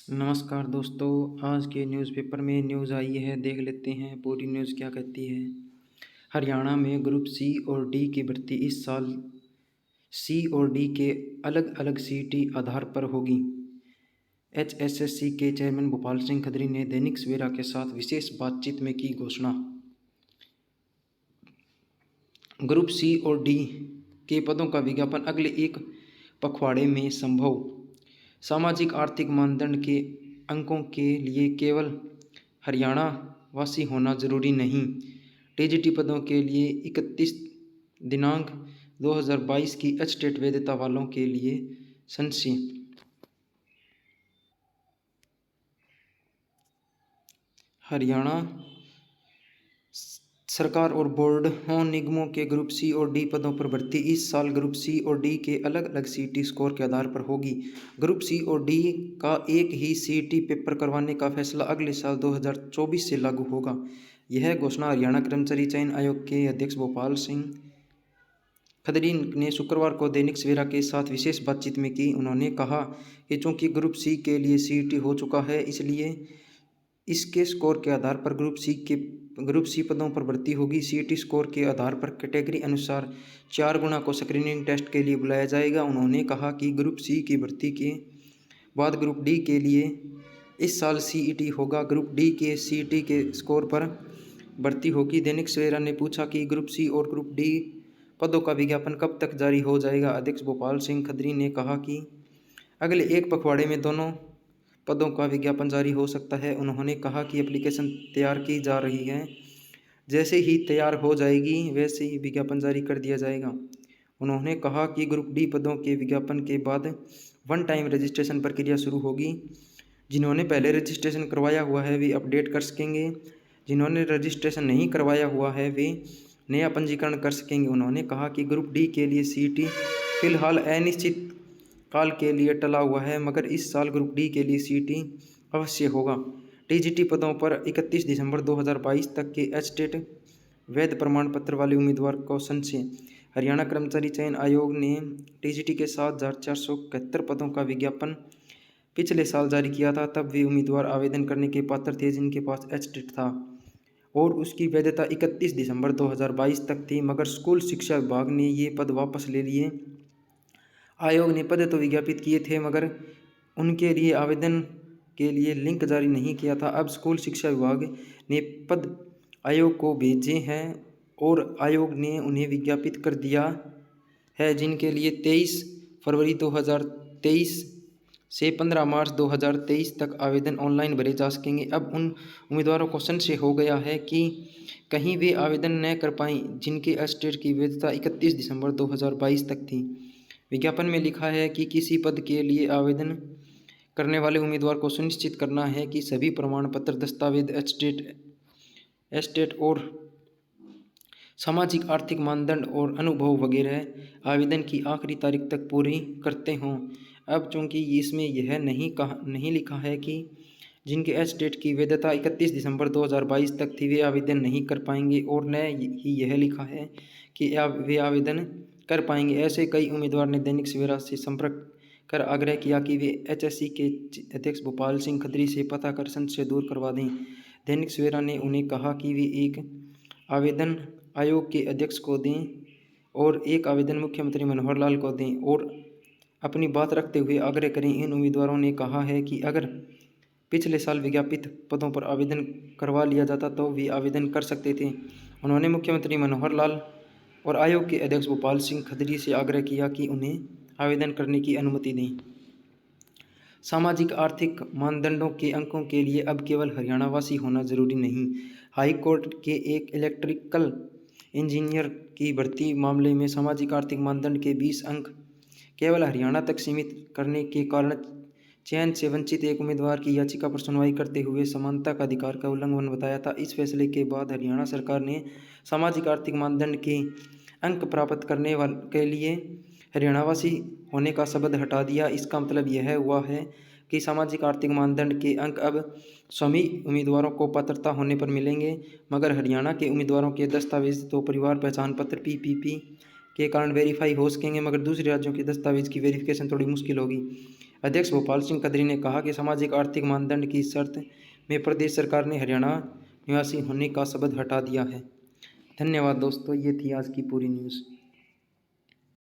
नमस्कार दोस्तों, आज के न्यूज़पेपर में न्यूज़ आई है। देख लेते हैं पूरी न्यूज़ क्या कहती है। हरियाणा में ग्रुप सी और डी की भर्ती इस साल सी और डी के अलग अलग सीटी आधार पर होगी। एचएसएससी के चेयरमैन भोपाल सिंह खत्री ने दैनिक सवेरा के साथ विशेष बातचीत में की घोषणा। ग्रुप सी और डी के पदों का विज्ञापन अगले एक पखवाड़े में संभव। सामाजिक आर्थिक मानदंड के अंकों के लिए केवल हरियाणा वासी होना जरूरी नहीं। टीजीटी पदों के लिए 31 दिनांक 2022 की एच-टेट वैधता वालों के लिए संशय। हरियाणा सरकार और बोर्डों निगमों के ग्रुप सी और डी पदों पर भर्ती इस साल ग्रुप सी और डी के अलग अलग सीटी स्कोर के आधार पर होगी। ग्रुप सी और डी का एक ही सीटी पेपर करवाने का फैसला अगले साल 2024 से लागू होगा। यह घोषणा हरियाणा कर्मचारी चयन आयोग के अध्यक्ष भोपाल सिंह खत्री ने शुक्रवार को दैनिक सवेरा के साथ विशेष बातचीत में की। उन्होंने कहा कि चूंकि ग्रुप सी के लिए सीटी हो चुका है, इसलिए इसके स्कोर के आधार पर ग्रुप सी पदों पर भर्ती होगी। सीटी स्कोर के आधार पर कैटेगरी अनुसार 4 गुणा को स्क्रीनिंग टेस्ट के लिए बुलाया जाएगा। उन्होंने कहा कि ग्रुप सी की भर्ती के बाद ग्रुप डी के लिए इस साल सीईटी होगा। ग्रुप डी के सीईटी के स्कोर पर भर्ती होगी। दैनिक सवेरा ने पूछा कि ग्रुप सी और ग्रुप डी पदों का विज्ञापन कब तक जारी हो जाएगा। अध्यक्ष भोपाल सिंह खत्री ने कहा कि अगले एक पखवाड़े में दोनों पदों का विज्ञापन जारी हो सकता है। उन्होंने कहा कि एप्लीकेशन तैयार की जा रही है, जैसे ही तैयार हो जाएगी वैसे ही विज्ञापन जारी कर दिया जाएगा। उन्होंने कहा कि ग्रुप डी पदों के विज्ञापन के बाद वन टाइम रजिस्ट्रेशन प्रक्रिया शुरू होगी। जिन्होंने पहले रजिस्ट्रेशन करवाया हुआ है वे अपडेट कर सकेंगे। जिन्होंने रजिस्ट्रेशन नहीं करवाया हुआ है वे नया पंजीकरण कर सकेंगे। उन्होंने कहा कि ग्रुप डी के लिए सीटी फिलहाल अनिश्चित काल के लिए टला हुआ है, मगर इस साल ग्रुप डी के लिए सीटी अवश्य होगा। टीजीटी पदों पर 31 दिसंबर 2022 तक के एच-टेट वैध प्रमाण पत्र वाले उम्मीदवार को संशय। हरियाणा कर्मचारी चयन आयोग ने टीजीटी के 7,471 पदों का विज्ञापन पिछले साल जारी किया था। तब वे उम्मीदवार आवेदन करने के पात्र थे जिनके पास एच-टेट था और उसकी वैधता 31 दिसंबर 2022 तक थी, मगर स्कूल शिक्षा विभाग ने ये पद वापस ले लिए। आयोग ने पद तो विज्ञापित किए थे, मगर उनके लिए आवेदन के लिए लिंक जारी नहीं किया था। अब स्कूल शिक्षा विभाग ने पद आयोग को भेजे हैं और आयोग ने उन्हें विज्ञापित कर दिया है, जिनके लिए 23 फरवरी 2023 से 15 मार्च 2023 तक आवेदन ऑनलाइन भरे जा सकेंगे। अब उन उम्मीदवारों को संशय हो गया है कि कहीं वे आवेदन न कर पाएँ जिनके एच-टेट की वैधता 31 दिसंबर 2022 तक थी। विज्ञापन में लिखा है कि किसी पद के लिए आवेदन करने वाले उम्मीदवार को सुनिश्चित करना है कि सभी प्रमाण पत्र, दस्तावेज, एच-टेट और सामाजिक आर्थिक मानदंड और अनुभव वगैरह आवेदन की आखिरी तारीख तक पूरी करते हों। अब चूंकि इसमें यह नहीं लिखा है कि जिनके एच-टेट की वैधता 31 दिसंबर 2022 तक थी वे आवेदन नहीं कर पाएंगे, और न ही यह लिखा है कि वे आवेदन कर पाएंगे। ऐसे कई उम्मीदवार ने दैनिक सवेरा से संपर्क कर आग्रह किया कि वे एचएससी के अध्यक्ष भोपाल सिंह खत्री से पता कर संशय दूर करवा दें। दैनिक सवेरा ने उन्हें कहा कि वे एक आवेदन आयोग के अध्यक्ष को दें और एक आवेदन मुख्यमंत्री मनोहर लाल को दें और अपनी बात रखते हुए आग्रह करें। इन उम्मीदवारों ने कहा है कि अगर पिछले साल विज्ञापित पदों पर आवेदन करवा लिया जाता तो वे आवेदन कर सकते थे। उन्होंने मुख्यमंत्री मनोहर लाल और आयोग के अध्यक्ष भोपाल सिंह खत्री से आग्रह किया कि उन्हें आवेदन करने की अनुमति दें। सामाजिक आर्थिक मानदंडों के अंकों के लिए अब केवल हरियाणा वासी होना जरूरी नहीं। हाई कोर्ट के एक इलेक्ट्रिकल इंजीनियर की भर्ती मामले में सामाजिक आर्थिक मानदंड के 20 अंक केवल हरियाणा तक सीमित करने के कारण चयन से वंचित एक उम्मीदवार की याचिका पर सुनवाई करते हुए समानता का अधिकार का उल्लंघन बताया था। इस फैसले के बाद हरियाणा सरकार ने सामाजिक आर्थिक मानदंड के अंक प्राप्त करने वाले के लिए हरियाणावासी होने का शब्द हटा दिया। इसका मतलब यह हुआ है कि सामाजिक आर्थिक मानदंड के अंक अब स्वामी उम्मीदवारों को पात्रता होने पर मिलेंगे, मगर हरियाणा के उम्मीदवारों के दस्तावेज तो परिवार पहचान पत्र PPP के कारण वेरीफाई हो सकेंगे, मगर दूसरे राज्यों के दस्तावेज की वेरिफिकेशन थोड़ी मुश्किल होगी। अध्यक्ष भोपाल सिंह कदरी ने कहा कि सामाजिक आर्थिक मानदंड की शर्त में प्रदेश सरकार ने हरियाणा निवासी होने का शब्द हटा दिया है। धन्यवाद दोस्तों, ये थी आज की पूरी न्यूज़।